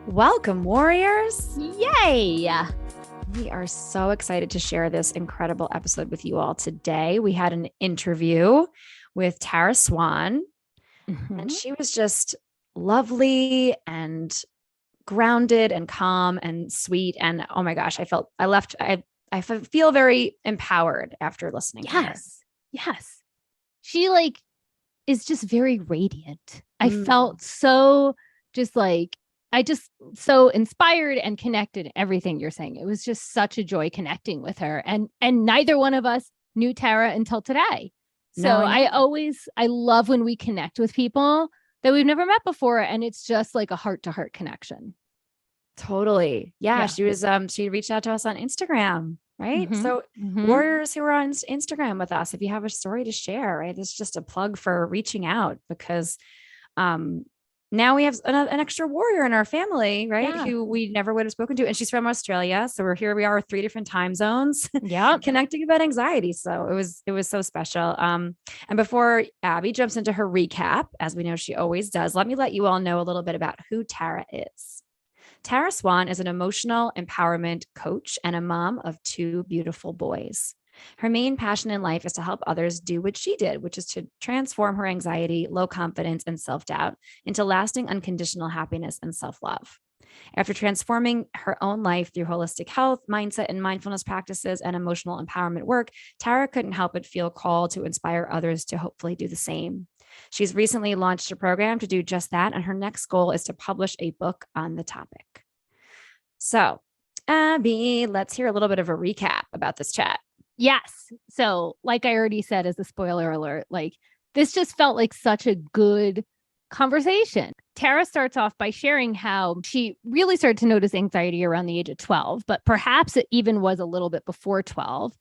Welcome, warriors. Yay! We are so excited to share this incredible episode with you all today. We had an interview with Tara Swann, and she was just lovely and grounded and calm and sweet. And oh my gosh, I feel very empowered after listening to her. Yes. She is just very radiant. I felt so so inspired and connected. Everything you're saying. It was just such a joy connecting with her. And neither one of us knew Tara until today. So No, I love when we connect with people that we've never met before. And it's just like a heart to heart connection. totally. Yeah. She reached out to us on Instagram. Right. So warriors who are on Instagram with us, if you have a story to share, right, this is just a plug for reaching out because now we have an extra warrior in our family, right? Yeah. Who we never would have spoken to. And she's from Australia. So we are 3 different time zones Yeah. connecting about anxiety. So it was so special. And before Abby jumps into her recap, as we know she always does, let me let you all know a little bit about who Tara is. Tara Swann is an emotional empowerment coach and a mom of 2 beautiful boys. Her main passion in life is to help others do what she did, which is to transform her anxiety, low confidence, and self-doubt into lasting unconditional happiness and self-love. After transforming her own life through holistic health, mindset, and mindfulness practices and emotional empowerment work, Tara couldn't help but feel called to inspire others to hopefully do the same. She's recently launched a program to do just that, and her next goal is to publish a book on the topic. So, Abby, let's hear a little bit of a recap about this chat. Yes. So, like I already said, as a spoiler alert, this just felt like such a good conversation. Tara starts off by sharing how she really started to notice anxiety around the age of 12, but perhaps it even was a little bit before 12.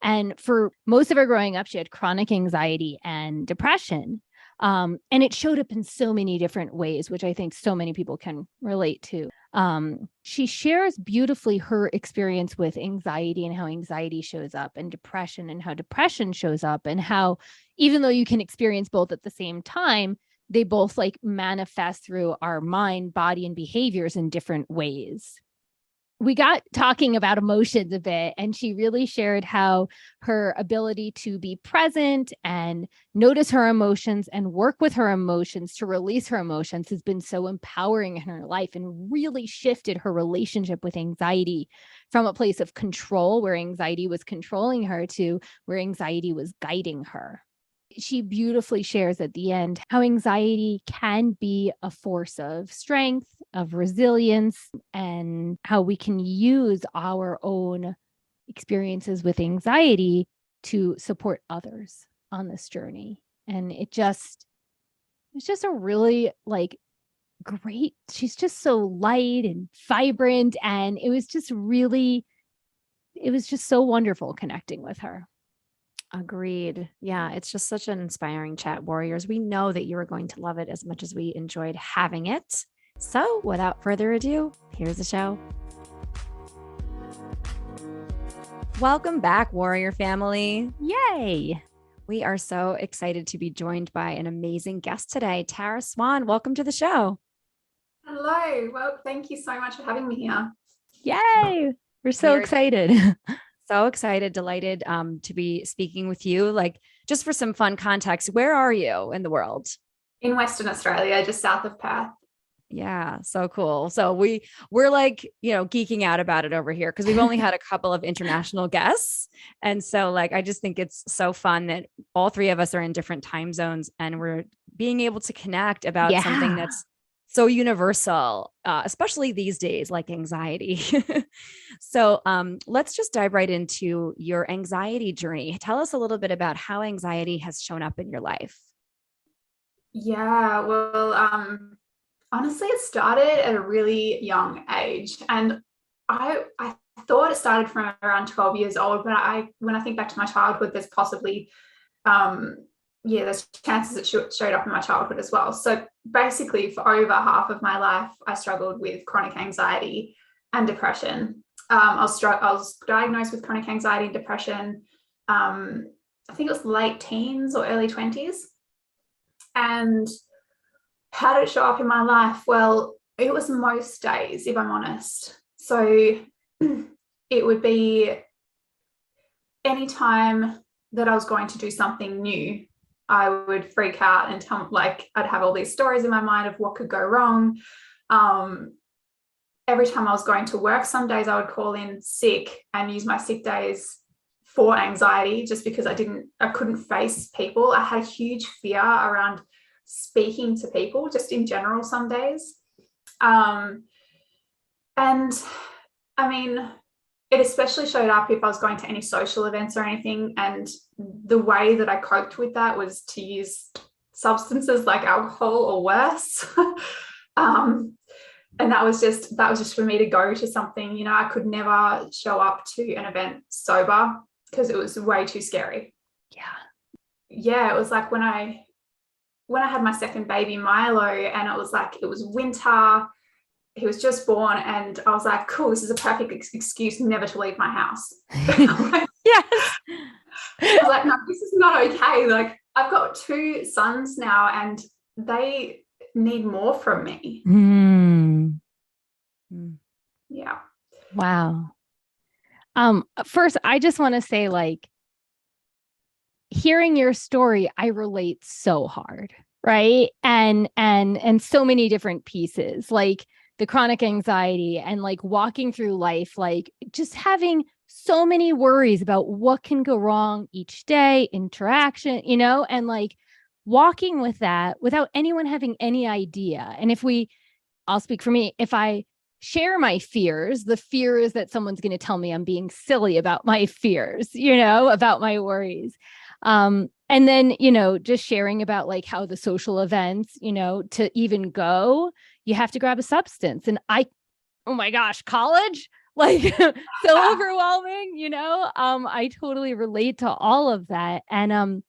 And for most of her growing up, she had chronic anxiety and depression. And it showed up in so many different ways, which I think so many people can relate to. She shares beautifully her experience with anxiety and how anxiety shows up, and depression and how depression shows up, and how even though you can experience both at the same time, they both manifest through our mind, body, and behaviors in different ways. We got talking about emotions a bit, and she really shared how her ability to be present and notice her emotions and work with her emotions to release her emotions has been so empowering in her life, and really shifted her relationship with anxiety from a place of control, where anxiety was controlling her, to where anxiety was guiding her. She beautifully shares at the end how anxiety can be a force of strength, of resilience, and how we can use our own experiences with anxiety to support others on this journey. And it's just a really great, she's just so light and vibrant, and it was just so wonderful connecting with her. Agreed. Yeah, it's just such an inspiring chat, warriors. We know that you are going to love it as much as we enjoyed having it. So, without further ado, here's the show. Welcome back, warrior family. Yay! We are so excited to be joined by an amazing guest today, Tara Swann. Welcome to the show. Hello. Well, thank you so much for having me here. Yay! We're so excited. So excited, delighted to be speaking with you. Just for some fun context, where are you in the world? In Western Australia, just south of Perth. Yeah, so cool. So we're geeking out about it over here because we've only had a couple of international guests. And so I just think it's so fun that all 3 of us are in different time zones and we're being able to connect about something that's so universal, especially these days, like anxiety. So let's just dive right into your anxiety journey. Tell us a little bit about how anxiety has shown up in your life. Yeah, well, honestly, it started at a really young age. And I thought it started from around 12 years old, but when I think back to my childhood, there's possibly there's chances it showed up in my childhood as well. So basically, for over half of my life, I struggled with chronic anxiety and depression. I was diagnosed with chronic anxiety and depression. I think it was late teens or early 20s. And how did it show up in my life? Well, it was most days, if I'm honest. So it would be any time that I was going to do something new, I would freak out and I'd have all these stories in my mind of what could go wrong. Every time I was going to work, some days I would call in sick and use my sick days for anxiety, just because I couldn't face people. I had a huge fear around speaking to people just in general some days. And I mean, it especially showed up if I was going to any social events or anything. And the way that I coped with that was to use substances like alcohol or worse. And that was just for me to go to something. You know, I could never show up to an event sober because it was way too scary. Yeah, it was like when I had my second baby, Milo, and it was winter. He was just born, and I was like, cool, this is a perfect excuse never to leave my house. Yes. I was like, no, this is not okay. Like, I've got 2 sons now, and they need more from me. Yeah. Wow. First, I just want to say, like, hearing your story, I relate so hard, right? And so many different pieces, like the chronic anxiety and like walking through life, like just having so many worries about what can go wrong each day, interaction, you know, and like walking with that without anyone having any idea. And I'll speak for me, if I share my fears, the fear is that someone's going to tell me I'm being silly about my fears, you know, about my worries. And then, you know, just sharing about like how the social events, you know, to even go, you have to grab a substance. And oh my gosh, college, like so overwhelming, you know, I totally relate to all of that. And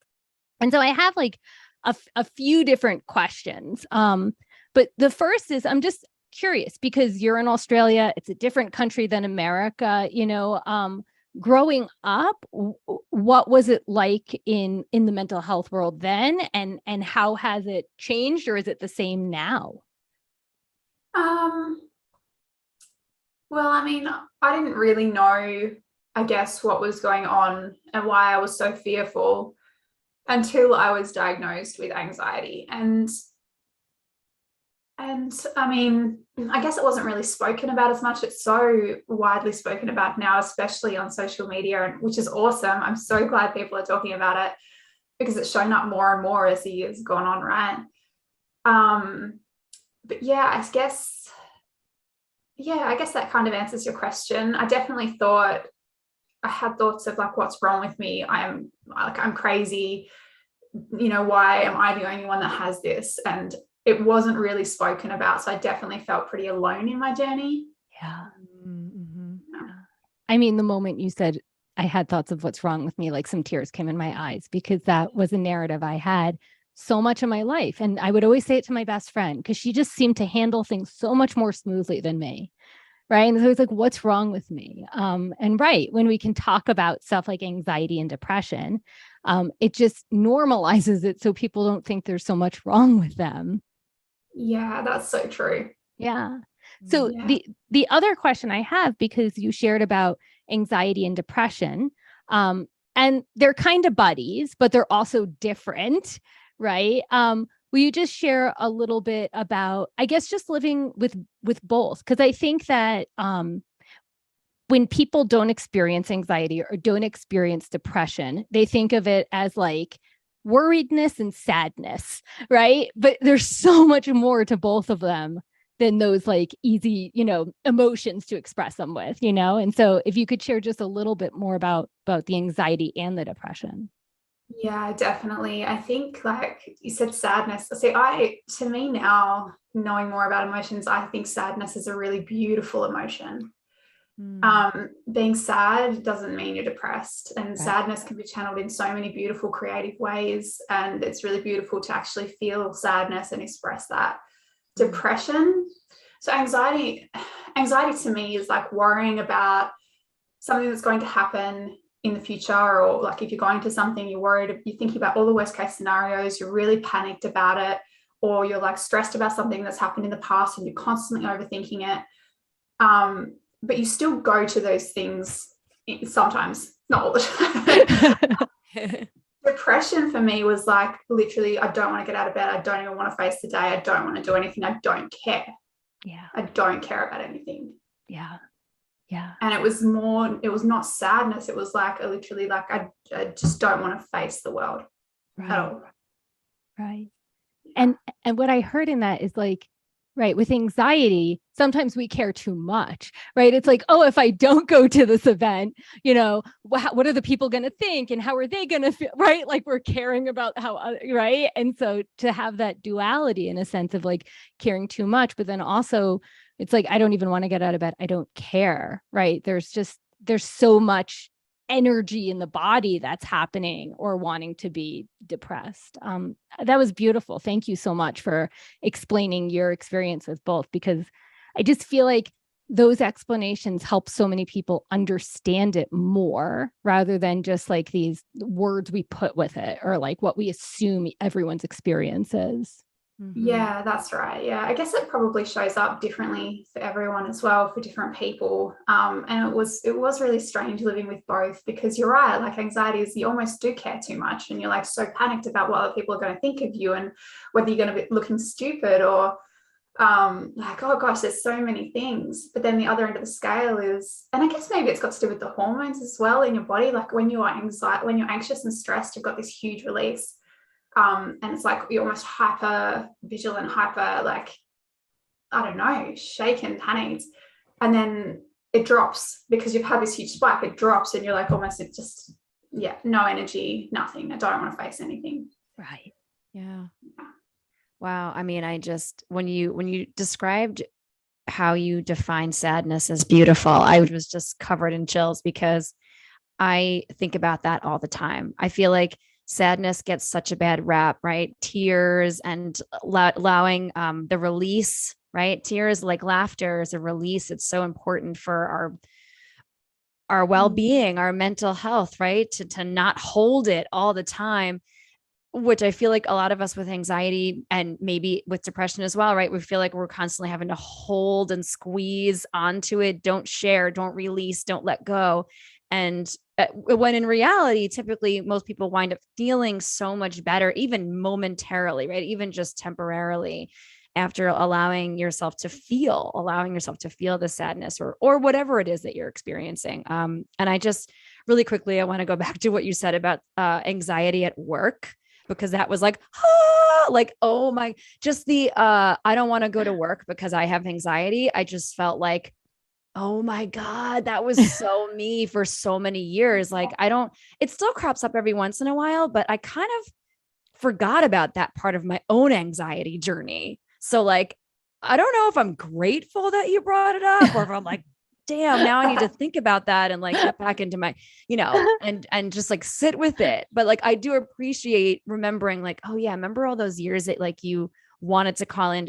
so I have like a few different questions. But the first is, I'm just curious because you're in Australia, it's a different country than America, you know, growing up, what was it like in the mental health world then, and how has it changed, or is it the same now? Well, I mean, I didn't really know, I guess, what was going on and why I was so fearful until I was diagnosed with anxiety. And I mean, I guess it wasn't really spoken about as much. It's so widely spoken about now, especially on social media, which is awesome. I'm so glad people are talking about it because it's shown up more and more as the years gone on, right? But yeah, I guess that kind of answers your question. I definitely I had thoughts of like, what's wrong with me? I'm crazy. You know, why am I the only one that has this? And it wasn't really spoken about. So I definitely felt pretty alone in my journey. Yeah. Mm-hmm. Yeah. I mean, the moment you said I had thoughts of what's wrong with me, like some tears came in my eyes, because that was a narrative I had so much of my life. And I would always say it to my best friend because she just seemed to handle things so much more smoothly than me. Right. And so it's like, what's wrong with me? And right, when we can talk about stuff like anxiety and depression, it just normalizes it so people don't think there's so much wrong with them. Yeah, that's so true. Yeah. So the other question I have, because you shared about anxiety and depression, and they're kind of buddies, but they're also different, right? Will you just share a little bit about, I guess, just living with both? Because I think that when people don't experience anxiety or don't experience depression, they think of it as like worriedness and sadness, right? But there's so much more to both of them than those like easy, you know, emotions to express them with, you know? And so if you could share just a little bit more about the anxiety and the depression. Yeah, definitely. I think, like you said, sadness. See, to me now, knowing more about emotions, I think sadness is a really beautiful emotion. Being sad doesn't mean you're depressed, and sadness can be channeled in so many beautiful, creative ways. And it's really beautiful to actually feel sadness and express that. Depression. So anxiety to me is like worrying about something that's going to happen in the future, or like if you're going to something, you're worried, you're thinking about all the worst case scenarios, you're really panicked about it, or you're like stressed about something that's happened in the past and you're constantly overthinking it. But you still go to those things sometimes, not all the time. Depression for me was like literally, I don't want to get out of bed. I don't even want to face the day. I don't want to do anything. I don't care. Yeah. I don't care about anything. Yeah. Yeah. And it was not sadness. It was like literally like I just don't want to face the world at all. Right. And what I heard in that is like, right, with anxiety, sometimes we care too much, right? It's like, oh, if I don't go to this event, you know, what are the people going to think and how are they going to feel, right? Like we're caring about how, right? And so to have that duality in a sense of like caring too much, but then also it's like, I don't even want to get out of bed. I don't care, right? There's so much energy in the body that's happening or wanting to be depressed. That was beautiful. Thank you so much for explaining your experience with both, because I just feel like those explanations help so many people understand it more rather than just like these words we put with it or like what we assume everyone's experience is. Mm-hmm. Yeah, that's right. Yeah, I guess it probably shows up differently for everyone as well, for different people. And it was really strange living with both, because you're right, like anxiety is you almost do care too much and you're like so panicked about what other people are going to think of you and whether you're going to be looking stupid or like, oh gosh, there's so many things. But then the other end of the scale is, and I guess maybe it's got to do with the hormones as well in your body. Like when you're anxious and stressed, you've got this huge release. And it's like you're almost hyper vigilant, hyper like, I don't know, shaken, panicked. And then it drops because you've had this huge spike. It drops and you're like almost it just, no energy, nothing. I don't want to face anything. Right. Yeah. Wow. I mean, when you described how you define sadness as beautiful, I was just covered in chills because I think about that all the time. I feel like sadness gets such a bad rap, right? Tears and allowing the release, right? Tears, like laughter, is a release. It's so important for our well-being, our mental health, right? To not hold it all the time, which I feel like a lot of us with anxiety and maybe with depression as well, right? We feel like we're constantly having to hold and squeeze onto it. Don't share, don't release, don't let go. And when in reality, typically most people wind up feeling so much better, even momentarily, right? Even just temporarily, after allowing yourself to feel the sadness or whatever it is that you're experiencing. And I just really quickly, I want to go back to what you said about anxiety at work, because that was like, oh my, just the, I don't want to go to work because I have anxiety. I just felt like, oh my God, that was so me for so many years. Like it still crops up every once in a while, but I kind of forgot about that part of my own anxiety journey. So like, I don't know if I'm grateful that you brought it up or if I'm like, damn, now I need to think about that and like get back into my, and just like sit with it. But like, I do appreciate remembering like, oh yeah, remember all those years that like you wanted to call in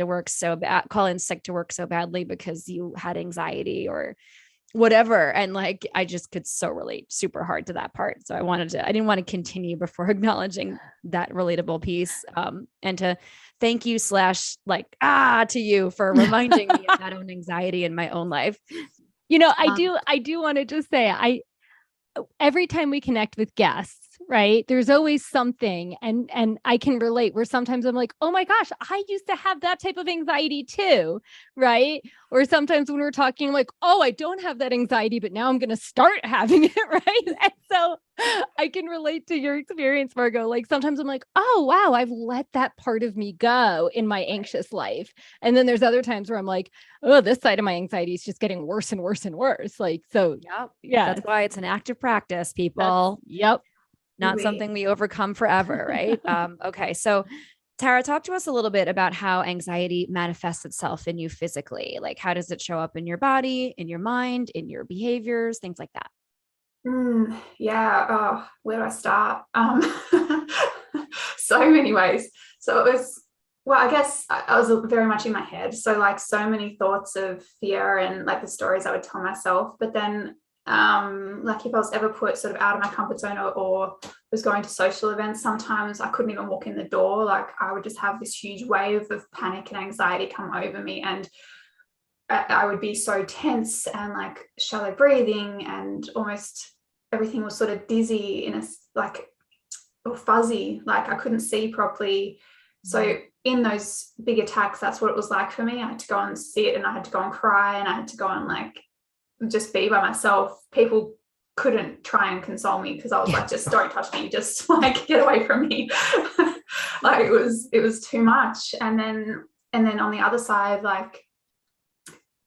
sick to work so badly because you had anxiety or whatever. And like, I just could so relate super hard to that part. So I didn't want to continue before acknowledging that relatable piece. And to thank you to you for reminding me of that own anxiety in my own life. I do want to just say, every time we connect with guests, right, there's always something and I can relate where sometimes I'm like, oh my gosh, I used to have that type of anxiety too, right? Or sometimes when we're talking, I'm like, oh, I don't have that anxiety, but now I'm going to start having it, right? And so I can relate to your experience, Margot. Like sometimes I'm like, oh wow, I've let that part of me go in my anxious life. And then there's other times where I'm like, oh, this side of my anxiety is just getting worse and worse and worse. Like, so yeah, that's why it's an active practice, people. Not something we overcome forever, right? Okay. So Tara, talk to us a little bit about how anxiety manifests itself in you physically. Like, how does it show up in your body, in your mind, in your behaviors, things like that? Yeah. Oh, where do I start? So many ways. So it was, well, I guess I was very much in my head. So like so many thoughts of fear and like the stories I would tell myself. But then Like if I was ever put sort of out of my comfort zone or was going to social events, sometimes I couldn't even walk in the door. Like I would just have this huge wave of panic and anxiety come over me, and I would be so tense and like shallow breathing, and almost everything was sort of dizzy in a like or fuzzy, like I couldn't see properly. So in those big attacks, that's what it was like for me. I had to go and sit, and I had to go and cry, and I had to go and like just be by myself. People couldn't try and console me because I was like, just don't touch me, just like get away from me. Like it was too much. And then on the other side, like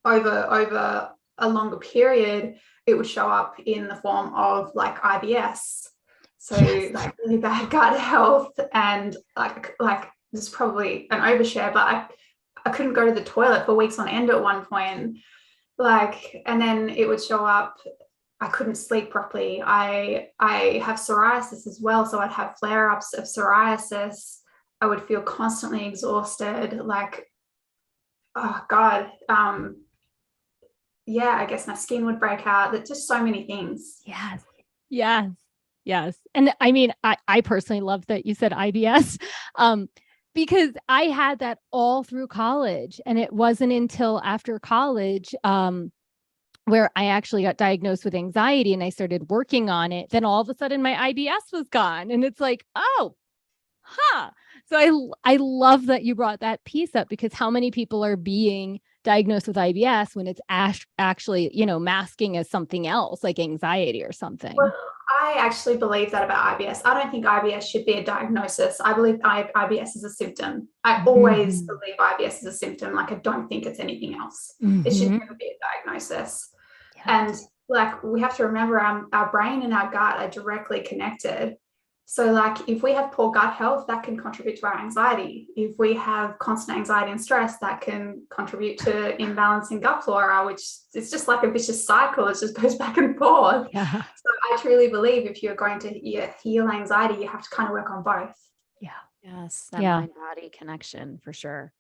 over a longer period, it would show up in the form of like IBS. So like really bad gut health, and like this is probably an overshare, but I couldn't go to the toilet for weeks on end at one point. Like, and then it would show up, I couldn't sleep properly. I have psoriasis as well, so I'd have flare-ups of psoriasis. I would feel constantly exhausted, like, oh God. Yeah, I guess my skin would break out. There's just so many things. Yes. And I mean, I personally love that you said IBS, because I had that all through college, and it wasn't until after college, where I actually got diagnosed with anxiety and I started working on it. Then all of a sudden my IBS was gone, and it's like, oh, So I love that you brought that piece up, because how many people are being diagnosed with IBS when it's actually, masking as something else like anxiety or something. Well, I actually believe that about IBS. I don't think IBS should be a diagnosis. I believe IBS is a symptom. I always believe IBS is a symptom. Like I don't think it's anything else. It should never be a diagnosis. And like we have to remember our brain and our gut are directly connected. So like if we have poor gut health, that can contribute to our anxiety. If we have constant anxiety and stress, that can contribute to imbalance in gut flora, which it's just like a vicious cycle. It just goes back and forth. Yeah. So I truly believe if you're going to heal anxiety, you have to kind of work on both. Yeah. Yes. That mind-body connection for sure.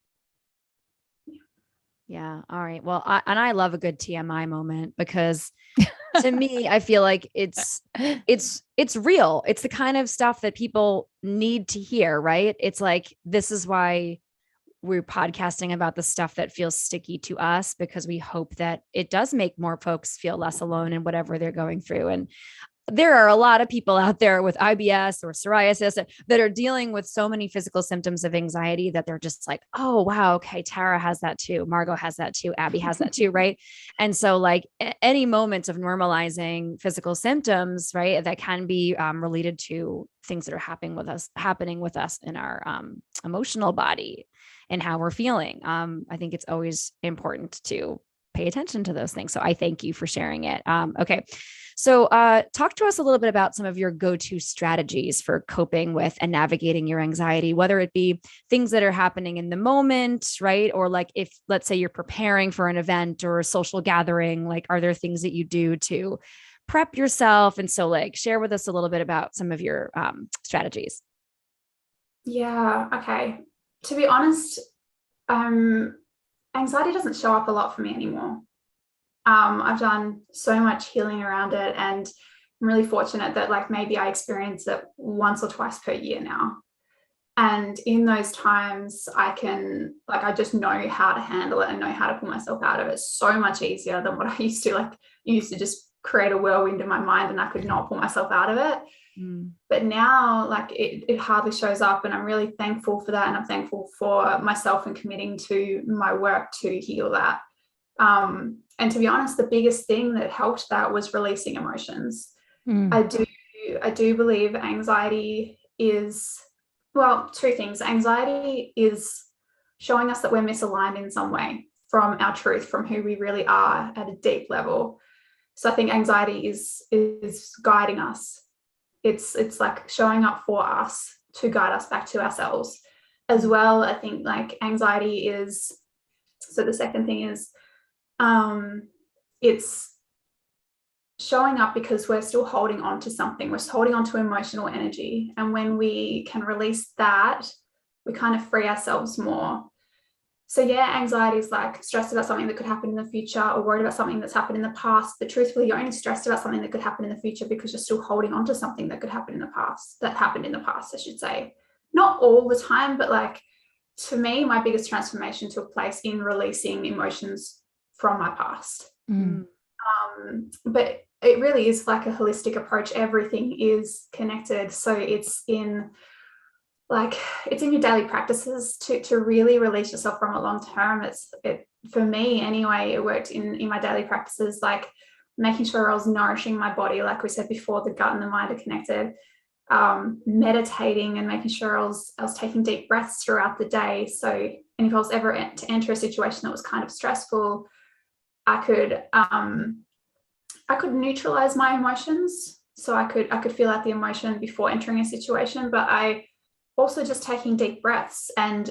Yeah. All right. Well, I love a good TMI moment, because to me, I feel like it's real. It's the kind of stuff that people need to hear, right? It's like, this is why we're podcasting about the stuff that feels sticky to us, because we hope that it does make more folks feel less alone in whatever they're going through. And there are a lot of people out there with IBS or psoriasis that are dealing with so many physical symptoms of anxiety that they're just like, oh, wow, okay, Tara has that too. Margot has that too. Abby has that too, right? And so like any moments of normalizing physical symptoms, right, that can be related to things that are happening with us in our emotional body and how we're feeling. I think it's always important to pay attention to those things. So I thank you for sharing it. Okay. So talk to us a little bit about some of your go-to strategies for coping with and navigating your anxiety, whether it be things that are happening in the moment, right? Or like if, let's say you're preparing for an event or a social gathering, like, are there things that you do to prep yourself? And so like, share with us a little bit about some of your strategies. Yeah. Okay. To be honest, anxiety doesn't show up a lot for me anymore. I've done so much healing around it, and I'm really fortunate that like maybe I experience it once or twice per year now. And in those times I just know how to handle it and know how to pull myself out of it so much easier than what I used to. Like you used to just create a whirlwind in my mind and I could not pull myself out of it. But now like it hardly shows up, and I'm really thankful for that. And I'm thankful for myself and committing to my work to heal that. And to be honest, the biggest thing that helped that was releasing emotions. I do believe anxiety is, well, two things. Anxiety is showing us that we're misaligned in some way from our truth, from who we really are at a deep level. So I think anxiety is guiding us. It's like showing up for us to guide us back to ourselves as well. I think like anxiety is, so the second thing is, it's showing up because we're still holding on to something. We're holding on to emotional energy. And when we can release that, we kind of free ourselves more. So yeah, anxiety is like stressed about something that could happen in the future, or worried about something that's happened in the past. But truthfully, you're only stressed about something that could happen in the future because you're still holding on to something that could happen in the past, that happened in the past, I should say. Not all the time, but like, to me, my biggest transformation took place in releasing emotions from my past. But it really is like a holistic approach. Everything is connected. So it's in your daily practices to really release yourself from it long term. For me anyway, it worked in my daily practices, like making sure I was nourishing my body, like we said before, the gut and the mind are connected. Meditating and making sure I was taking deep breaths throughout the day. So, and if I was ever to enter a situation that was kind of stressful, I could neutralize my emotions. So I could feel out the emotion before entering a situation, but I also just taking deep breaths and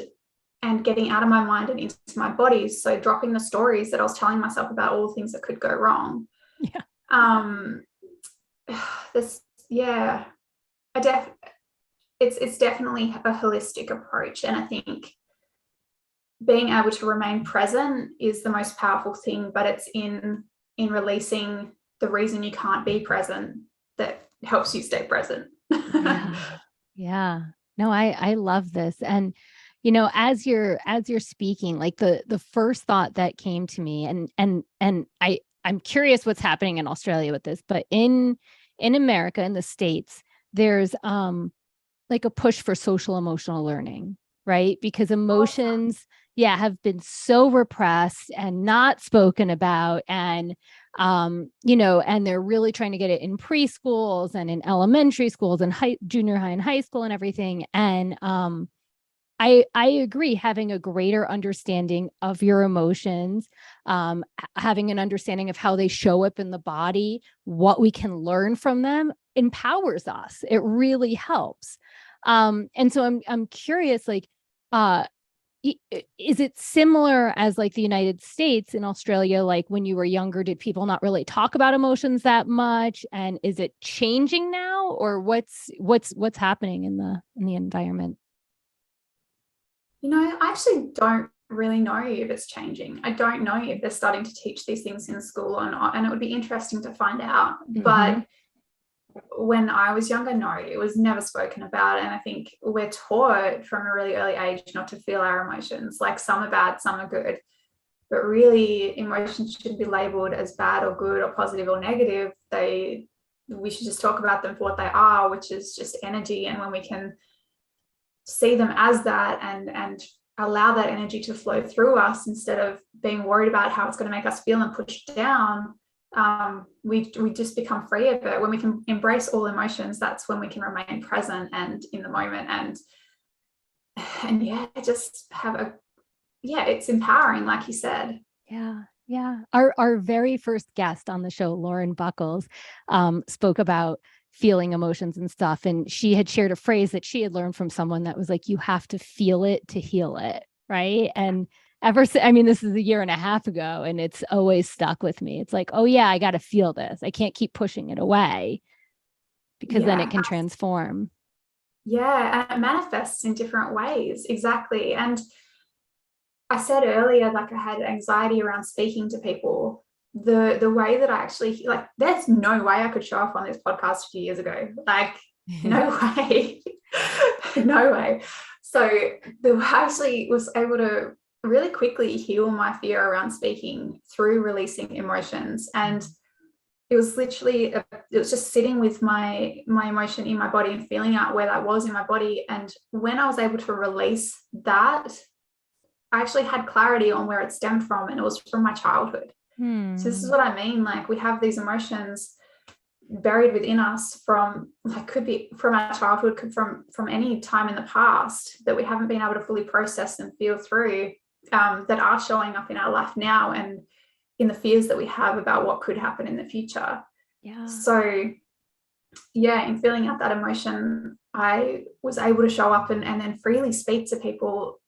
getting out of my mind and into my body. So dropping the stories that I was telling myself about all the things that could go wrong. Yeah. It's definitely a holistic approach. And I think being able to remain present is the most powerful thing, but it's in releasing the reason you can't be present that helps you stay present. Yeah. No, I love this. And, you know, as you're speaking, like the first thought that came to me, and I'm curious what's happening in Australia with this, but in America, in the States, there's like a push for social emotional learning, right? Because emotions, have been so repressed and not spoken about. And, and they're really trying to get it in preschools and in elementary schools and junior high and high school and everything. And I agree, having a greater understanding of your emotions, having an understanding of how they show up in the body, what we can learn from them empowers us. It really helps. And so I'm curious, like, is it similar as like the United States? In Australia, like when you were younger, did people not really talk about emotions that much? And is it changing now, or what's happening in the environment? You know, I actually don't really know if it's changing. I don't know if they're starting to teach these things in school or not, and it would be interesting to find out. But when I was younger, no, it was never spoken about. And I think we're taught from a really early age not to feel our emotions. Like, some are bad, some are good. But really, emotions shouldn't be labeled as bad or good or positive or negative. We should just talk about them for what they are, which is just energy. And when we can see them as that and allow that energy to flow through us instead of being worried about how it's going to make us feel and push down, we just become free of it. When we can embrace all emotions, that's when we can remain present and in the moment, and just have it's empowering, like you said. Yeah. Our very first guest on the show, Lauren Buckles, spoke about feeling emotions and stuff, and she had shared a phrase that she had learned from someone that was like, you have to feel it to heal it, right? And this is a year and a half ago, and it's always stuck with me. It's like, oh yeah, I got to feel this. I can't keep pushing it away, because then it can transform. Yeah, and it manifests in different ways. Exactly. And I said earlier, like, I had anxiety around speaking to people. The way that I actually, like, there's no way I could show up on this podcast a few years ago. Like, no way. No way. So I actually was able to really quickly heal my fear around speaking through releasing emotions. And it was literally, it was just sitting with my emotion in my body and feeling out where that was in my body. And when I was able to release that, I actually had clarity on where it stemmed from, and it was from my childhood. So this is what I mean. Like, we have these emotions buried within us from, like, could be from our childhood, could from any time in the past that we haven't been able to fully process and feel through, that are showing up in our life now, and in the fears that we have about what could happen in the future. So in feeling out that emotion, I was able to show up and then freely speak to people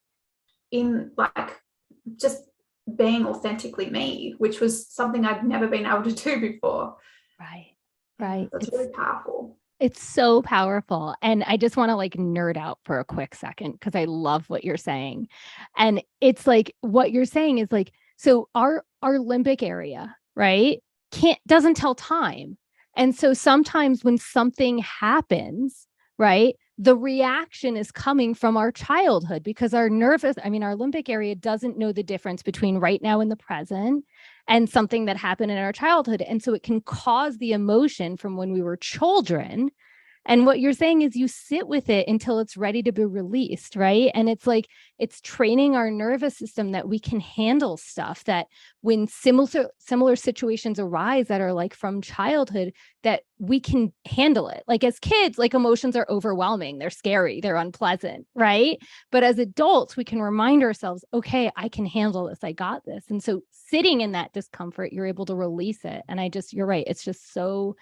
in, like, just being authentically me, which was something I'd never been able to do before. Right. That's really powerful. It's so powerful. And I just want to like nerd out for a quick second because I love what you're saying. And it's like what you're saying is like, so our limbic area, right, doesn't tell time. And so sometimes when something happens, right, the reaction is coming from our childhood because our limbic area doesn't know the difference between right now and the present and something that happened in our childhood. And so it can cause the emotion from when we were children. And what you're saying is you sit with it until it's ready to be released, right? And it's like, it's training our nervous system that we can handle stuff, that when similar situations arise that are like from childhood, that we can handle it. Like as kids, like emotions are overwhelming, they're scary, they're unpleasant, right? But as adults, we can remind ourselves, okay, I can handle this, I got this. And so sitting in that discomfort, you're able to release it. And you're right, it's just so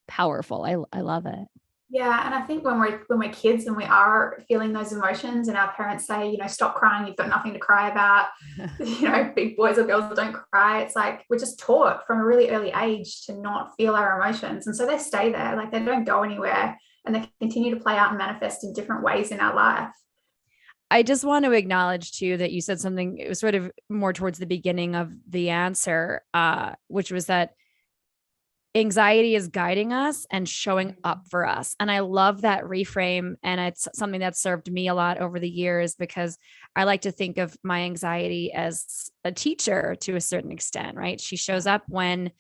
powerful. I love it. Yeah, and I think when we're kids and we are feeling those emotions, and our parents say, stop crying, you've got nothing to cry about, big boys or girls don't cry. It's like we're just taught from a really early age to not feel our emotions, and so they stay there, like they don't go anywhere, and they continue to play out and manifest in different ways in our life. I just want to acknowledge too that you said something, it was sort of more towards the beginning of the answer, which was that anxiety is guiding us and showing up for us. And I love that reframe. And it's something that served me a lot over the years, because I like to think of my anxiety as a teacher to a certain extent, right? She shows up when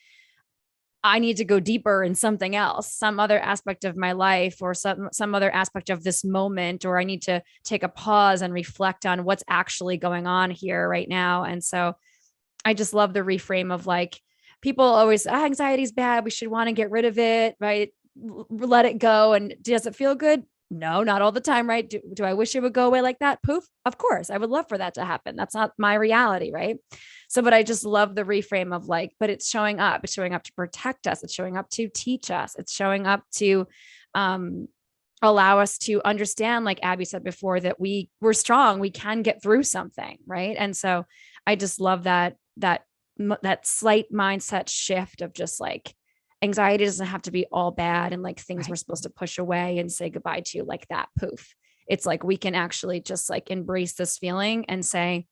I need to go deeper in something else, some other aspect of my life, or some other aspect of this moment, or I need to take a pause and reflect on what's actually going on here right now. And so I just love the reframe of like, people always, anxiety is bad, we should want to get rid of it, right? Let it go. And does it feel good? No, not all the time, right? Do I wish it would go away like that? Poof. Of course, I would love for that to happen. That's not my reality, right? So, but I just love the reframe of like, but it's showing up. It's showing up to protect us. It's showing up to teach us. It's showing up to allow us to understand, like Abby said before, that we're strong. We can get through something, right? And so I just love that slight mindset shift of just like, anxiety doesn't have to be all bad and like things we're supposed to push away and say goodbye to like that. Poof. It's like, we can actually just like embrace this feeling and say,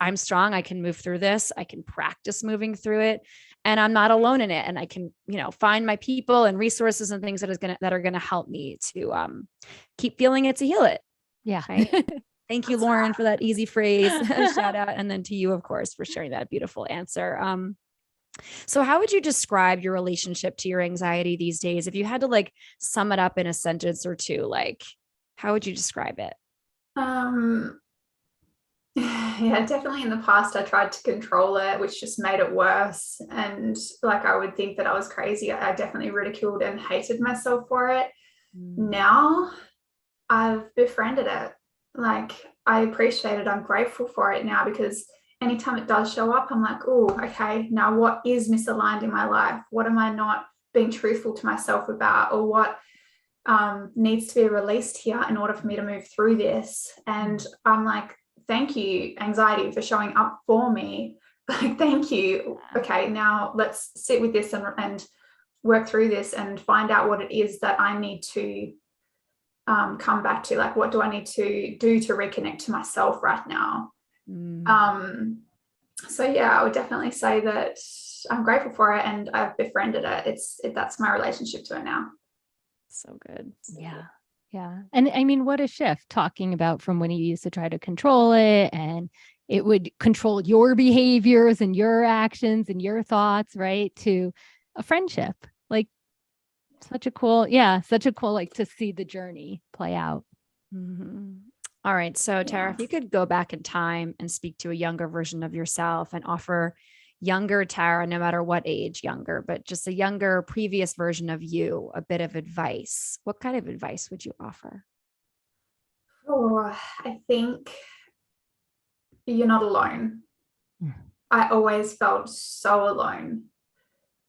I'm strong. I can move through this. I can practice moving through it, and I'm not alone in it. And I can, find my people and resources and things that are going to help me to keep feeling it, to heal it. Yeah. Right? Thank you, Lauren, for that easy phrase. Shout out. And then to you, of course, for sharing that beautiful answer. So how would you describe your relationship to your anxiety these days? If you had to like sum it up in a sentence or two, like how would you describe it? Yeah, definitely in the past, I tried to control it, which just made it worse. And like, I would think that I was crazy. I definitely ridiculed and hated myself for it. Now I've befriended it. Like, I appreciate it. I'm grateful for it now, because anytime it does show up, I'm like, oh, okay, now what is misaligned in my life? What am I not being truthful to myself about? Or what needs to be released here in order for me to move through this? And I'm like, thank you, anxiety, for showing up for me. Like, thank you. Okay, now let's sit with this and work through this and find out what it is that I need to come back to. Like, what do I need to do to reconnect to myself right now? So yeah, I would definitely say that I'm grateful for it and I've befriended it. That's my relationship to it now. So good. Yeah. Yeah. And I mean, what a shift, talking about from when you used to try to control it and it would control your behaviors and your actions and your thoughts, right? To a friendship. Like, such a cool, like, to see the journey play out. Mm-hmm. All right. So Tara, if you could go back in time and speak to a younger version of yourself and offer younger Tara, no matter what age, younger, but just a younger previous version of you, a bit of advice, what kind of advice would you offer? Oh, I think you're not alone. I always felt so alone.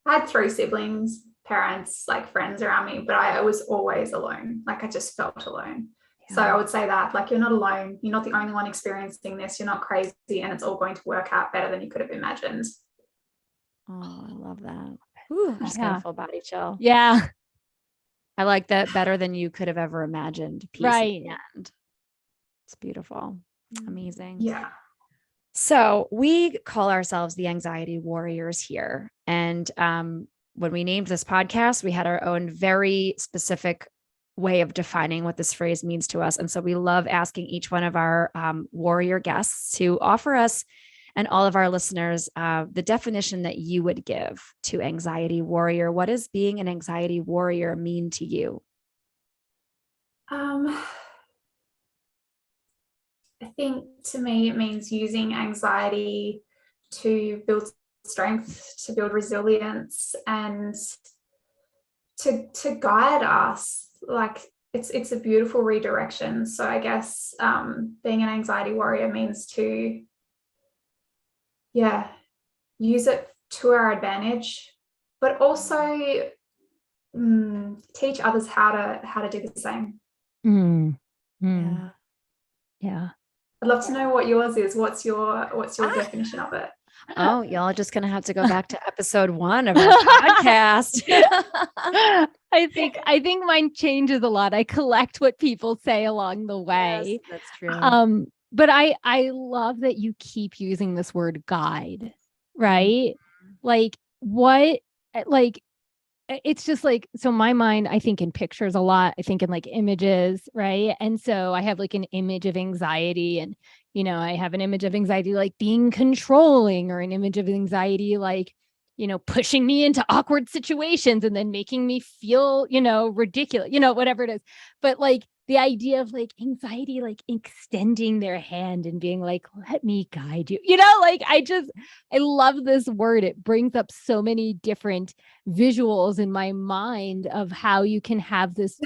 I had 3 siblings, parents, like friends around me, but I was always alone. Like, I just felt alone. Yeah. So I would say that, like, you're not alone. You're not the only one experiencing this. You're not crazy, and it's all going to work out better than you could have imagined. Oh, I love that. Ooh, I just got a full body chill. Yeah. I like that better than you could have ever imagined. Peace Right. at the end. It's beautiful. Amazing. Yeah. So we call ourselves the Anxiety Warriors here. And when we named this podcast, we had our own very specific way of defining what this phrase means to us. And so we love asking each one of our warrior guests to offer us and all of our listeners the definition that you would give to anxiety warrior. What does being an anxiety warrior mean to you? I think to me, it means using anxiety to build strength, to build resilience, and to guide us. Like it's a beautiful redirection. So I guess being an anxiety warrior means to, use it to our advantage, but also teach others how to do the same. Yeah. I'd love to know what yours is. What's your definition of it? Oh, y'all are just going to have to go back to episode 1 of our podcast. I think mine changes a lot. I collect what people say along the way. Yes, that's true. But I love that you keep using this word guide, right? Like what, like, it's just like, so my mind, I think in pictures a lot. I think in like images, right? And so I have like an image of anxiety, and, I have an image of anxiety like being controlling, or an image of anxiety like, pushing me into awkward situations and then making me feel, ridiculous, whatever it is. But like the idea of like anxiety, like extending their hand and being like, let me guide you, like I love this word. It brings up so many different visuals in my mind of how you can have this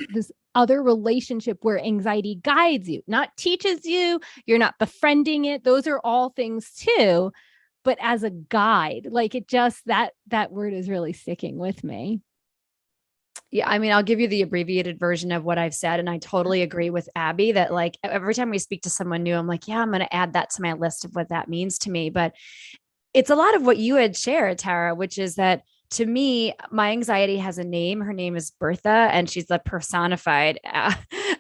other relationship where anxiety guides you, not teaches you. You're not befriending it. Those are all things too. But as a guide, like it just, that word is really sticking with me. Yeah, I mean, I'll give you the abbreviated version of what I've said. And I totally agree with Abby that like every time we speak to someone new, I'm like, yeah, I'm going to add that to my list of what that means to me. But it's a lot of what you had shared, Tara, which is that to me, my anxiety has a name. Her name is Bertha, and she's the personified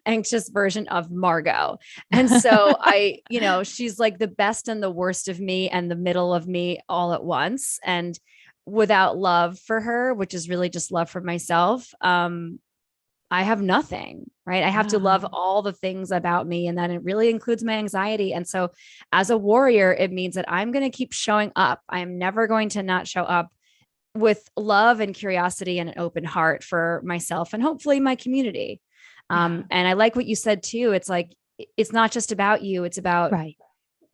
anxious version of Margot. And so she's like the best and the worst of me and the middle of me all at once. And without love for her, which is really just love for myself, I have nothing, right? I have to love all the things about me. And then it really includes my anxiety. And so as a warrior, it means that I'm going to keep showing up. I'm never going to not show up with love and curiosity and an open heart for myself and hopefully my community. And I like what you said too. It's like, it's not just about you. It's about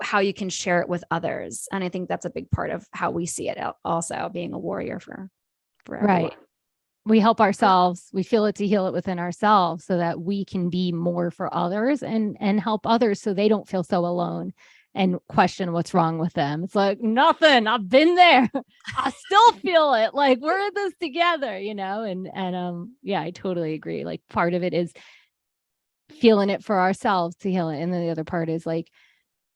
how you can share it with others. And I think that's a big part of how we see it also, being a warrior for everyone. We help ourselves. We feel it to heal it within ourselves so that we can be more for others and help others so they don't feel so alone and question what's wrong with them. It's like, nothing, I've been there. I still feel it. Like we're in this together, and I totally agree. Like part of it is feeling it for ourselves to heal it. And then the other part is like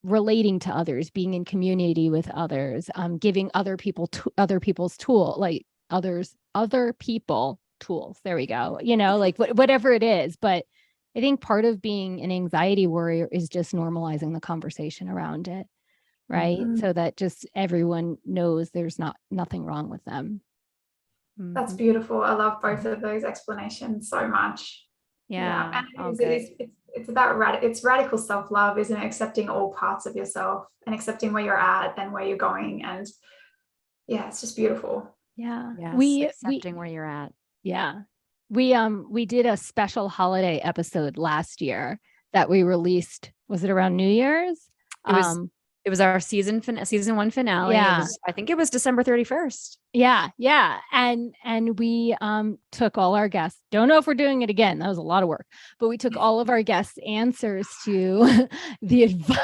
relating to others, being in community with others, giving other people other people's tool, like other people tools. There we go. Like whatever it is. But I think part of being an anxiety warrior is just normalizing the conversation around it. Right. Mm-hmm. So that just everyone knows there's nothing wrong with them. That's beautiful. I love both of those explanations so much. Yeah. And it's about radical self-love, isn't it? Accepting all parts of yourself and accepting where you're at and where you're going. And it's just beautiful. Yeah. Yes, accepting where you're at. Yeah. We did a special holiday episode last year that we released. Was it around New Year's? It was our season 1 finale. Yeah. I think it was December 31st. Yeah. Yeah. And we took all our guests. Don't know if we're doing it again. That was a lot of work, but we took all of our guests' answers to the advice.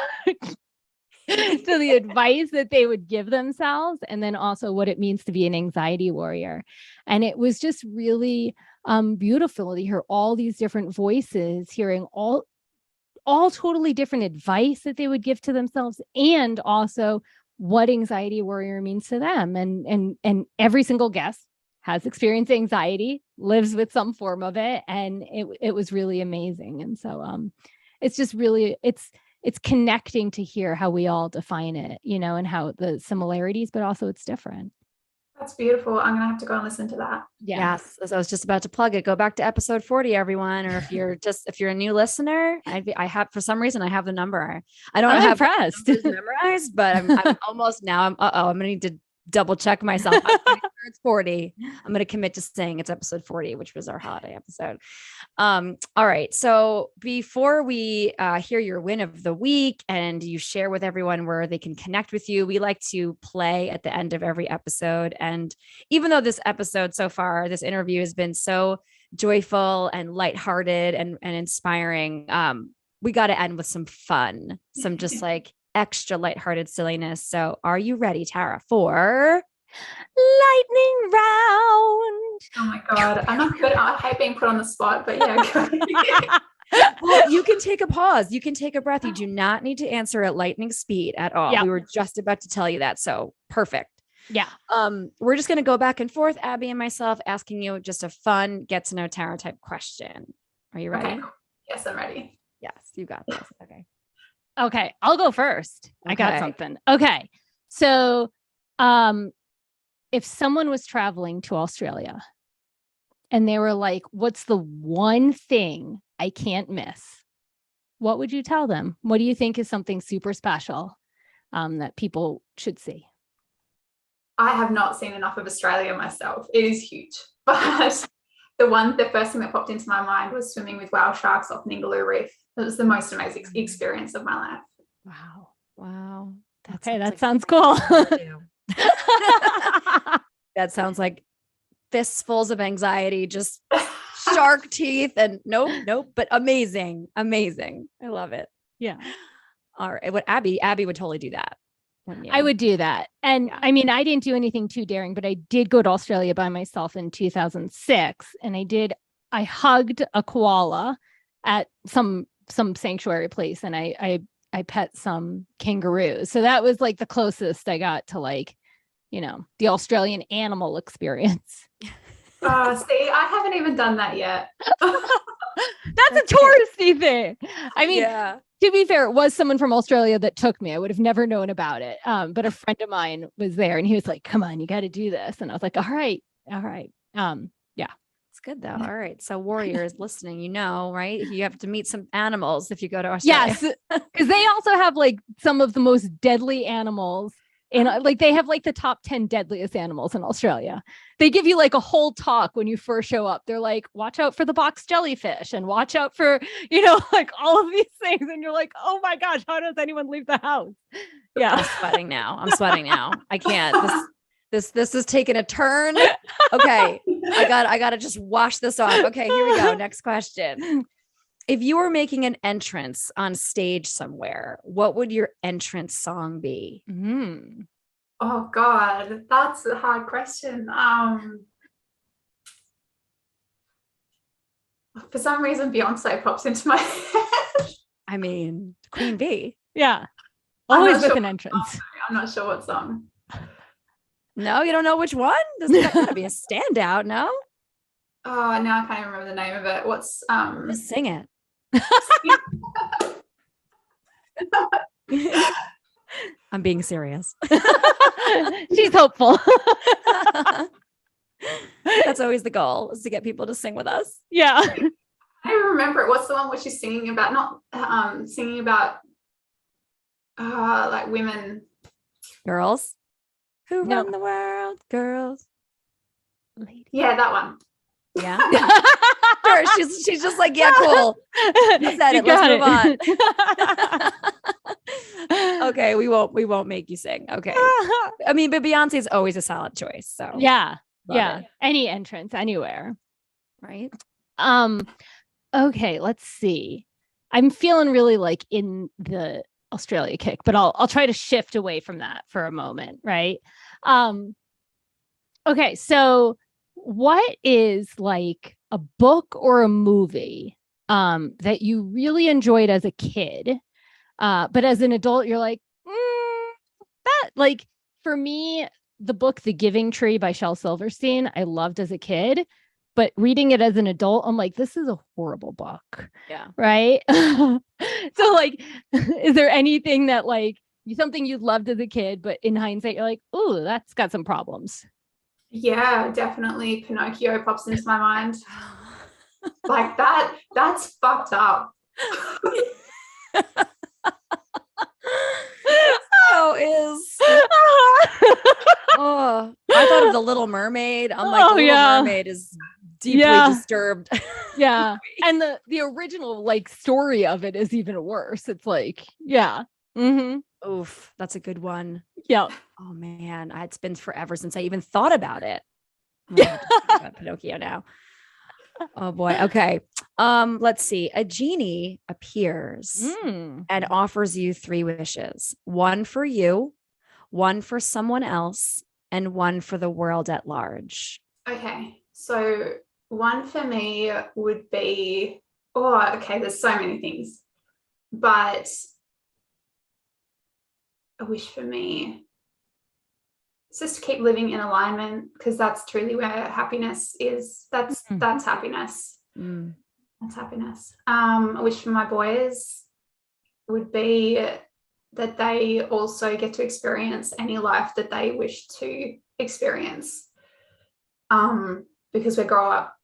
So the advice that they would give themselves, and then also what it means to be an anxiety warrior. And it was just really beautiful to hear all these different voices, hearing all totally different advice that they would give to themselves, and also what anxiety warrior means to them. And every single guest has experienced anxiety, lives with some form of it, and it was really amazing. And so it's just really it's connecting to hear how we all define it, and how the similarities, but also it's different. That's beautiful. I'm gonna have to go and listen to that. Yeah. Yes, as I was just about to plug it. Go back to episode 40, everyone. Or if you're a new listener, I have, for some reason, I have the number. I don't I'm have impressed. numbers memorized, but I'm almost now. I'm gonna need to double check myself. I'm pretty sure it's 40. I'm gonna commit to saying it's episode 40, which was our holiday episode. All right. So before we hear your win of the week and you share with everyone where they can connect with you, we like to play at the end of every episode. And even though this episode so far, this interview has been so joyful and lighthearted and inspiring, we got to end with some fun, some just like extra lighthearted silliness. So are you ready, Tara, for lightning round? Oh my God. I'm not good. I hate being put on the spot, but yeah. Well, you can take a pause. You can take a breath. You do not need to answer at lightning speed at all. Yeah. We were just about to tell you that. So perfect. Yeah. We're just going to go back and forth, Abby and myself, asking you just a fun get to know Tara type question. Are you ready? Okay. Yes, I'm ready. Yes, you got this. Okay. I'll go first. I got Okay. something. Okay. So, if someone was traveling to Australia and they were like, what's the one thing I can't miss? What would you tell them? What do you think is something super special that people should see? I have not seen enough of Australia myself. It is huge. But the first thing that popped into my mind was swimming with whale sharks off Ningaloo Reef. It was the most amazing experience of my life. Wow. Okay, that sounds cool. That sounds like fistfuls of anxiety, just shark teeth and nope, but amazing. I love it. Yeah. All right. What Abby would totally do that. Wouldn't you? I would do that. And Yeah. I mean, I didn't do anything too daring, but I did go to Australia by myself in 2006. And I hugged a koala at some sanctuary place. And I pet some kangaroos. So that was like the closest I got to like, the Australian animal experience. See, I haven't even done that yet. That's a touristy thing. I mean, yeah. to be fair, it was someone from Australia that took me. I would have never known about it. But a friend of mine was there and he was like, come on, you got to do this. And I was like, all right. Yeah. It's good though. All right. So warriors listening, right? You have to meet some animals if you go to Australia. Yes. Because they also have like some of the most deadly animals. And like they have like the top 10 deadliest animals in Australia. They give you like a whole talk when you first show up. They're like, watch out for the box jellyfish and watch out for, like all of these things. And you're like, oh my gosh, how does anyone leave the house? Yeah. I'm sweating now. I can't. This is taking a turn. Okay. I got to just wash this off. Okay, here we go. Next question. If you were making an entrance on stage somewhere, what would your entrance song be? Oh God, that's a hard question. For some reason, Beyonce pops into my head. I mean, Queen Bee. Yeah. I'm Always not with sure an entrance. I'm not sure what song. No, you don't know which one? There's got to be a standout, no? Oh, now I can't even remember the name of it. What's Just sing it. I'm being serious. She's hopeful. That's always the goal, is to get people to sing with us. Yeah. I remember it. What's the one where she's singing about like women, Girls who No. run the world, girls. yeah, that one. Yeah. Sure. She's just like, yeah, cool. You said it. Let's move on. Okay, we won't make you sing. Okay. I mean, but Beyonce is always a solid choice. So Yeah. Love Yeah. it. Any entrance anywhere. Right. Okay, let's see. I'm feeling really like in the Australia kick, but I'll try to shift away from that for a moment, right? Okay, so what is like a book or a movie that you really enjoyed as a kid, but as an adult you're like, that, like, for me, the book The Giving Tree by Shel Silverstein, I loved as a kid, but reading it as an adult, I'm like, this is a horrible book. Yeah. Right. So like, is there anything that like something you loved as a kid, but in hindsight, you're like, ooh, that's got some problems? Yeah, definitely Pinocchio pops into my mind. Like that's fucked up. So is. Oh, I thought of The Little Mermaid. I'm like, The Little Mermaid is deeply disturbed. Yeah. And the original like story of it is even worse. It's like, yeah. Mm-hmm. Oof, that's a good one. Yeah. Oh man, it's been forever since I even thought about it. I'm gonna have to think about Pinocchio now. Oh boy. Okay. Let's see. A genie appears and offers you 3 wishes. 1 for you, 1 for someone else, and 1 for the world at large. Okay. So 1 for me would be, there's so many things. But a wish for me is just to keep living in alignment, because that's truly where happiness is. That's happiness. That's happiness. A wish for my boys would be that they also get to experience any life that they wish to experience. Because we grow up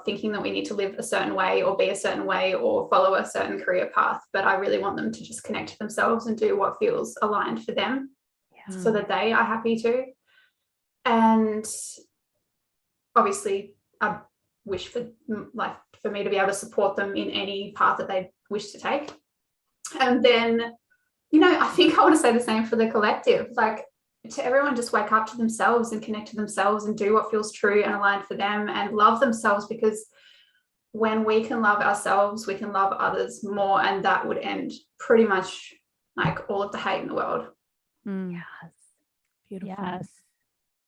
thinking that we need to live a certain way or be a certain way or follow a certain career path. But I really want them to just connect to themselves and do what feels aligned for them, so that they are happy too. And obviously I wish for me to be able to support them in any path that they wish to take. And then, I think I want to say the same for the collective, like to everyone, just wake up to themselves and connect to themselves and do what feels true and aligned for them and love themselves, because when we can love ourselves, we can love others more, and that would end pretty much like all of the hate in the world. Yes. Beautiful.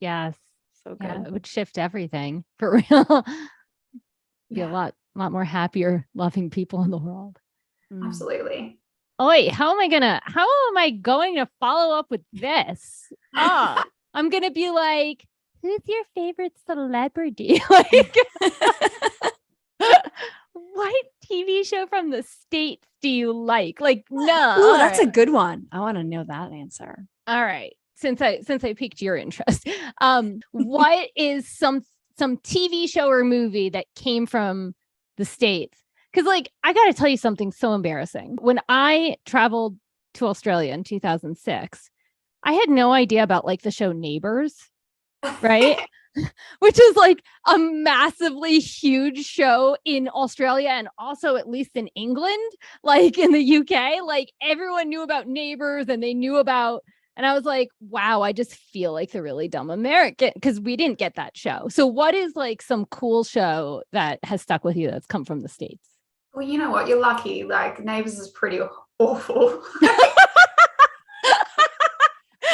Yes. So good. Yeah, it would shift everything for real. Be a lot more happier, loving people in the world. Absolutely. Oi, how am I going to follow up with this? I'm going to be like, who's your favorite celebrity? Like, what TV show from the States do you like? Like, no. Ooh, that's a good one. I want to know that answer. All right. Since I piqued your interest, what is some TV show or movie that came from the States? Because like, I got to tell you something so embarrassing. When I traveled to Australia in 2006, I had no idea about like the show Neighbours, right? Which is like a massively huge show in Australia and also at least in England, like in the UK, like everyone knew about Neighbours and they knew about, and I was like, wow, I just feel like the really dumb American because we didn't get that show. So what is like some cool show that has stuck with you that's come from the States? Well, you know what? You're lucky. Like Neighbours is pretty awful.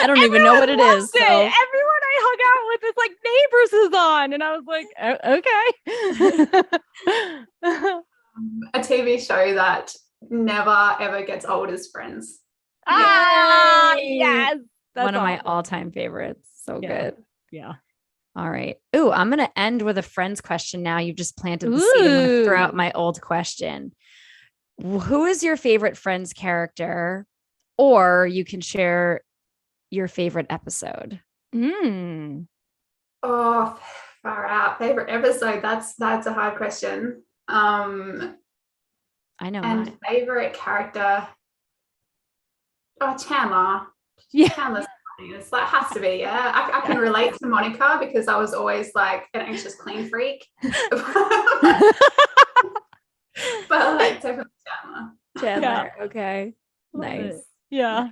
I don't even know what it is. So. Everyone I hung out with is like Neighbours is on. And I was like, okay. A TV show that never, ever gets old is Friends. Yes. That's one of my all-time favorites. So good. Yeah. All right. Ooh, I'm going to end with a Friends question now. You've just planted the seed. I'm going to throw out my old question. Who is your favorite Friends character? Or you can share your favorite episode. Oh, far out. Favorite episode. That's a hard question. I know. And mine. favorite character. Chandler. Yeah. Chandler's funny. It's like has to be. Yeah, I can relate to Monica because I was always like an anxious clean freak. But like definitely Chandler. Yeah. Okay. Nice. Yeah.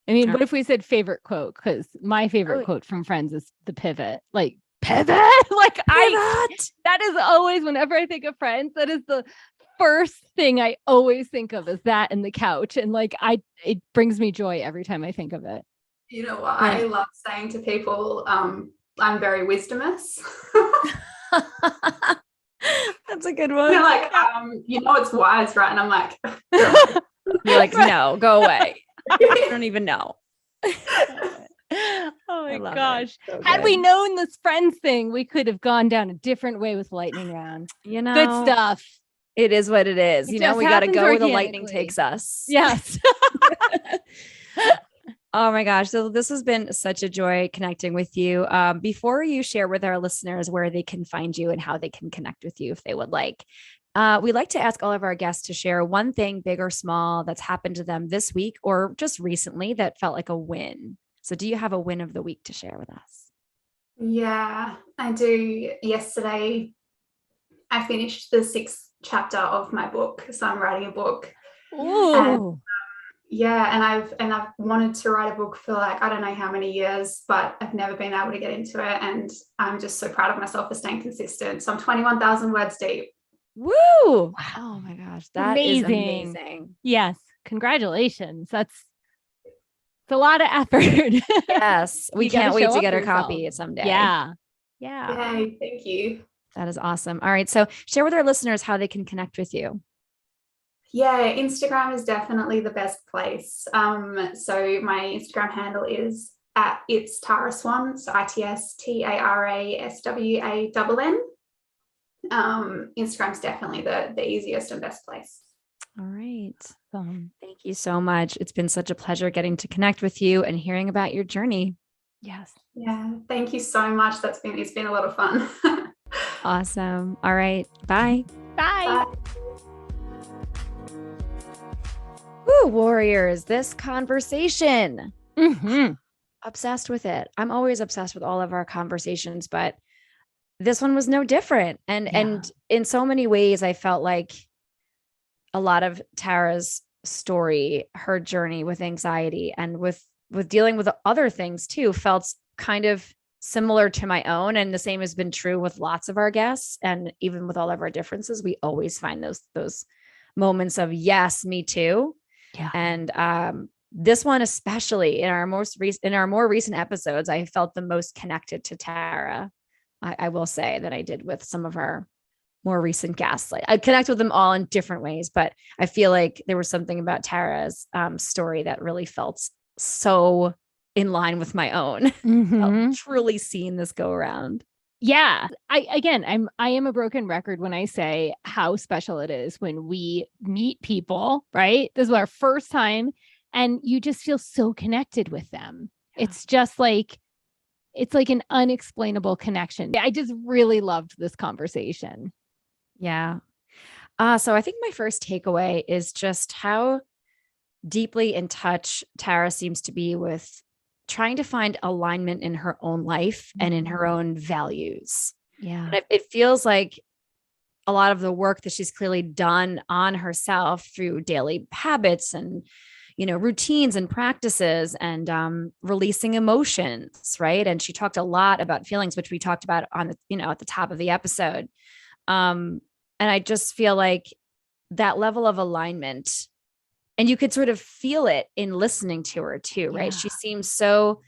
I mean, what if we said favorite quote? Because my favorite quote from Friends is the pivot. Like, pivot? Like, pivot! That is always, whenever I think of Friends, that is the first thing I always think of is that and the couch. And like, it brings me joy every time I think of it. You know what? I love saying to people, I'm very wisdomous. That's a good one. They're like, it's wise, right? And I'm like, you're like, no, go away. I don't even know. Oh my love it. gosh. So Had we good. known this friends thing, we could have gone down a different way with lightning round. You know, Good stuff. it is what it is. It You know, just we got to happens go where the lightning organically. takes us. Yes. Oh my gosh. So this has been such a joy connecting with you. Before you share with our listeners where they can find you and how they can connect with you if they would like, we like to ask all of our guests to share one thing, big or small, that's happened to them this week or just recently that felt like a win. So do you have a win of the week to share with us? Yeah, I do. Yesterday, I finished the 6th chapter of my book. So I'm writing a book. Ooh. And I've wanted to write a book for like, I don't know how many years, but I've never been able to get into it. And I'm just so proud of myself for staying consistent. So I'm 21,000 words deep. Woo! Wow. Oh my gosh. That is amazing. Yes. Congratulations. It's a lot of effort. Yes. We You gotta can't wait show to up get for our copy yourself. someday. Yeah. Yay, thank you. That is awesome. All right. So share with our listeners how they can connect with you. Yeah, Instagram is definitely the best place. So my Instagram handle is at it's Tara Swann, so ITSTARASWANN. Instagram's definitely the easiest and best place. All right. Thank you so much. It's been such a pleasure getting to connect with you and hearing about your journey. Yes. Yeah, thank you so much. It's been a lot of fun. Awesome. All right. Bye. Bye. Bye. Woo, warriors, this conversation. Mm-hmm. Obsessed with it. I'm always obsessed with all of our conversations, but this one was no different. And in so many ways, I felt like a lot of Tara's story, her journey with anxiety and with dealing with other things too, felt kind of similar to my own. And the same has been true with lots of our guests. And even with all of our differences, we always find those moments of yes, me too. Yeah. And this one, especially in our more recent episodes, I felt the most connected to Tara. I will say that I did with some of our more recent guests. Like I connect with them all in different ways, but I feel like there was something about Tara's story that really felt so in line with my own. Mm-hmm. Truly seeing this go around. Yeah. I am a broken record when I say how special it is when we meet people, right? This is our first time and you just feel so connected with them. Yeah. It's like an unexplainable connection. I just really loved this conversation. Yeah. So I think my first takeaway is just how deeply in touch Tara seems to be with trying to find alignment in her own life and in her own values. Yeah. And it feels like a lot of the work that she's clearly done on herself through daily habits and, routines and practices and releasing emotions, right? And she talked a lot about feelings, which we talked about on the, at the top of the episode. And I just feel like that level of alignment, and you could sort of feel it in listening to her too, right? Yeah. She seems so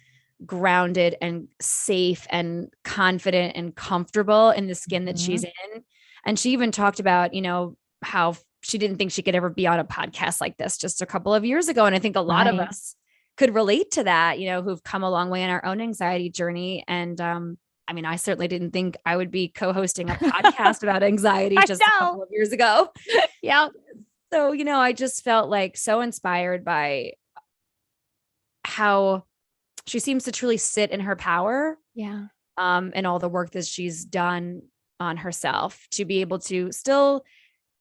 grounded and safe and confident and comfortable in the skin that she's in. And she even talked about, how she didn't think she could ever be on a podcast like this just a couple of years ago. And I think a lot of us could relate to that, who've come a long way in our own anxiety journey. And I certainly didn't think I would be co-hosting a podcast about anxiety just a couple of years ago. Yeah. So, I just felt like so inspired by how she seems to truly sit in her power. Yeah. And all the work that she's done on herself to be able to still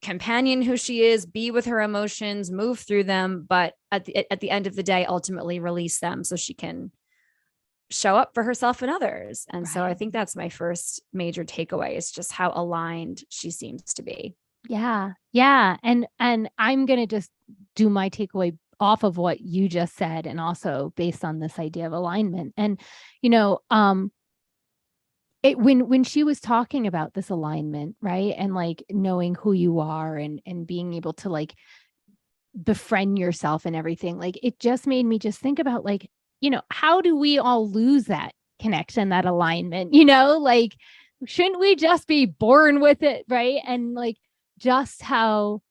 companion who she is, be with her emotions, move through them, but at the end of the day, ultimately release them so she can show up for herself and others. And so I think that's my first major takeaway is just how aligned she seems to be. Yeah. Yeah. And I'm going to just do my takeaway off of what you just said and also based on this idea of alignment. And, when she was talking about this alignment, right? And like knowing who you are and being able to like befriend yourself and everything, like it just made me just think about like, how do we all lose that connection, that alignment, like, shouldn't we just be born with it? Right. And like just how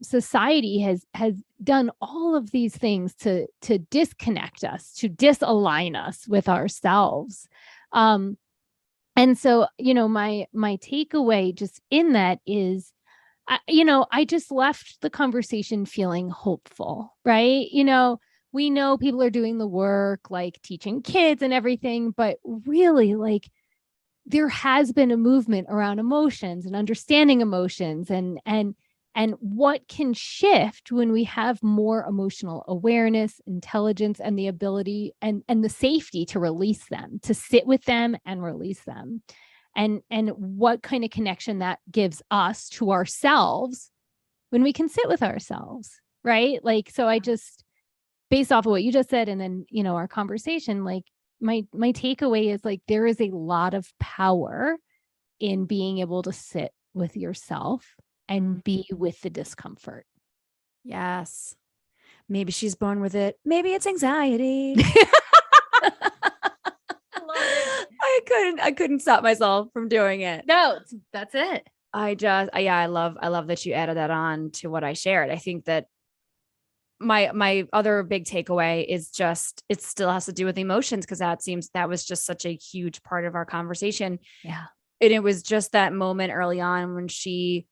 society has done all of these things to disconnect us, to disalign us with ourselves. And so, my takeaway just in that is, I just left the conversation feeling hopeful, right? We know people are doing the work, like teaching kids and everything, but really, like, there has been a movement around emotions and understanding emotions and what can shift when we have more emotional awareness, intelligence, and the ability and the safety to release them, to sit with them and release them. And what kind of connection that gives us to ourselves when we can sit with ourselves, right? Like, so I just, based off of what you just said, and then, our conversation, like, my takeaway is, like, there is a lot of power in being able to sit with yourself and be with the discomfort. Yes. Maybe she's born with it. Maybe it's anxiety. I couldn't stop myself from doing it. No, that's it. I love that you added that on to what I shared. I think that my other big takeaway is just, it still has to do with emotions, because that was just such a huge part of our conversation. Yeah. And it was just that moment early on when she,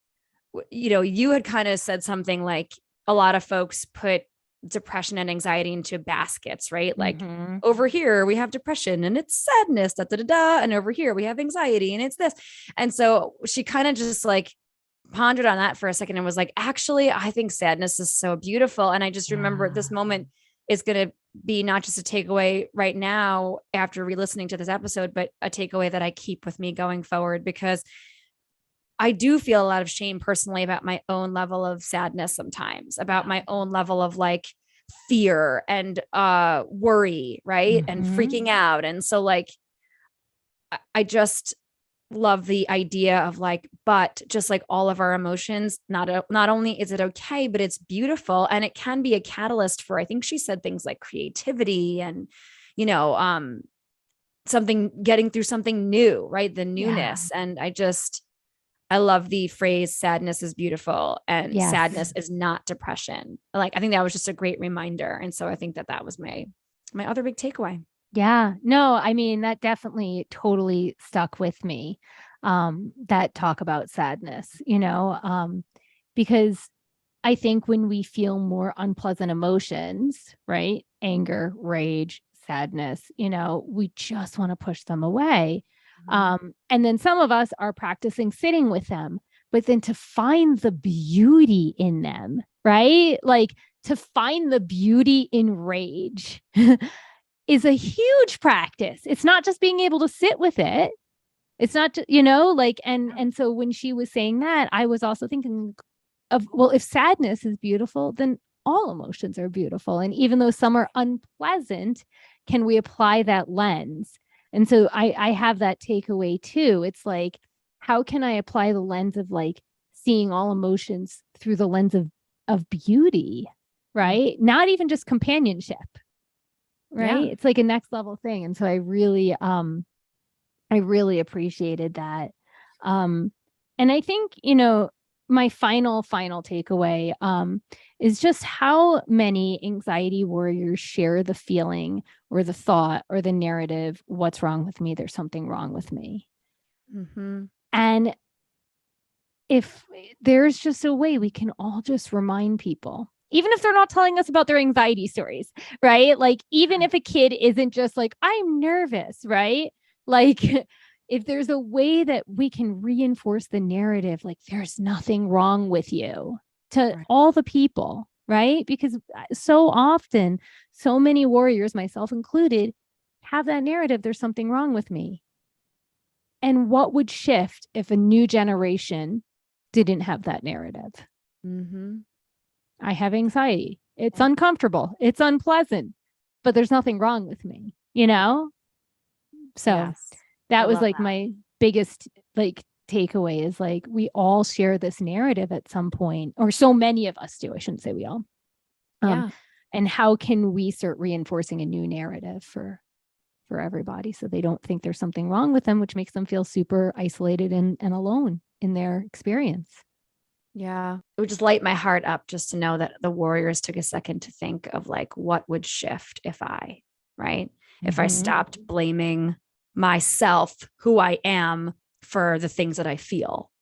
you had kind of said something like, a lot of folks put depression and anxiety into baskets, right? Like, over here we have depression and it's sadness, and over here we have anxiety and it's this. And so she kind of just like pondered on that for a second and was like, actually, I think sadness is so beautiful. And I just remember at this moment is going to be not just a takeaway right now after re-listening to this episode, but a takeaway that I keep with me going forward, because I do feel a lot of shame personally about my own level of sadness sometimes, about my own level of like fear and worry, right? And freaking out. And so, like, I just love the idea of like, but just like all of our emotions, not only is it okay, but it's beautiful, and it can be a catalyst for, I think she said things like creativity and, something, getting through something new, right? The newness. Yeah. And I love the phrase sadness is beautiful and sadness is not depression. Like, I think that was just a great reminder. And so I think that was my other big takeaway. Yeah, no, I mean, that definitely totally stuck with me. That talk about sadness, because I think when we feel more unpleasant emotions, right? Anger, rage, sadness, we just want to push them away. And then some of us are practicing sitting with them, but then to find the beauty in them, right? Like, to find the beauty in rage is a huge practice. It's not just being able to sit with it. It's not, and so when she was saying that, I was also thinking of, well, if sadness is beautiful, then all emotions are beautiful. And even though some are unpleasant, can we apply that lens? And so I have that takeaway too. It's like, how can I apply the lens of like seeing all emotions through the lens of beauty, right? Not even just companionship, right? Yeah. It's like a next level thing. And so I really appreciated that. And I think, my final takeaway is just how many anxiety warriors share the feeling or the thought or the narrative, what's wrong with me? There's something wrong with me. And if there's just a way we can all just remind people, even if they're not telling us about their anxiety stories, right? Like, even if a kid isn't just like, I'm nervous, right? Like, if there's a way that we can reinforce the narrative, like, there's nothing wrong with you, to all the people, right? Because so often, so many warriors, myself included, have that narrative, there's something wrong with me. And what would shift if a new generation didn't have that narrative? I have anxiety. It's uncomfortable. It's unpleasant, but there's nothing wrong with me, So that was like that. My biggest like takeaway is like, we all share this narrative at some point, or so many of us do. I shouldn't say we all. And how can we start reinforcing a new narrative for everybody, so they don't think there's something wrong with them, which makes them feel super isolated and alone in their experience. Yeah. It would just light my heart up just to know that the warriors took a second to think of like, what would shift if I, right? If I stopped blaming myself, who I am, for the things that I feel,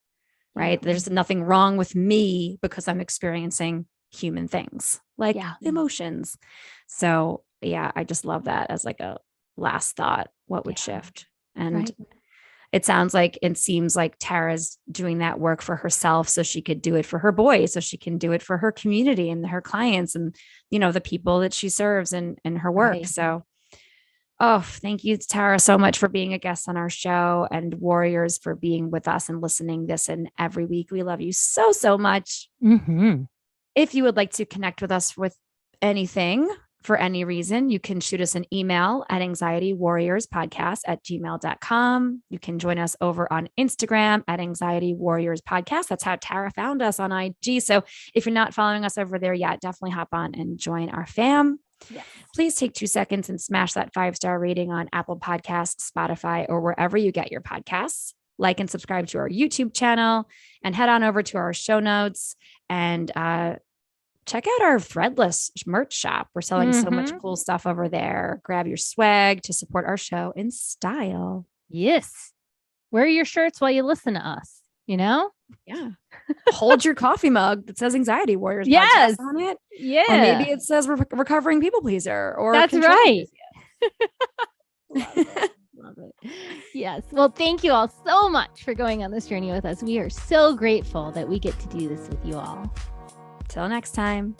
right? There's nothing wrong with me because I'm experiencing human things like emotions. So yeah, I just love that as like a last thought. What would shift? And it sounds like, it seems like Tara's doing that work for herself so she could do it for her boys, so she can do it for her community and her clients and, you know, the people that she serves in her work. So, oh, thank you, Tara, so much for being a guest on our show, and warriors for being with us and listening this in every week. We love you so, so much. If you would like to connect with us with anything, for any reason, you can shoot us an email at anxietywarriorspodcast@gmail.com. You can join us over on Instagram at Anxiety Warriors Podcast. That's how Tara found us on IG. So if you're not following us over there yet, definitely hop on and join our fam. Please take 2 seconds and smash that 5-star rating on Apple Podcasts, Spotify, or wherever you get your podcasts. Like and subscribe to our YouTube channel, and head on over to our show notes and check out our Threadless merch shop. We're selling so much cool stuff over there. Grab your swag to support our show in style. Yes. Wear your shirts while you listen to us, you know? Yeah. Hold your coffee mug that says Anxiety Warriors Podcast on it. Yeah. Or maybe it says recovering people pleaser. Or that's right. Love it. Love it. Yes. Well, thank you all so much for going on this journey with us. We are so grateful that we get to do this with you all. Till next time.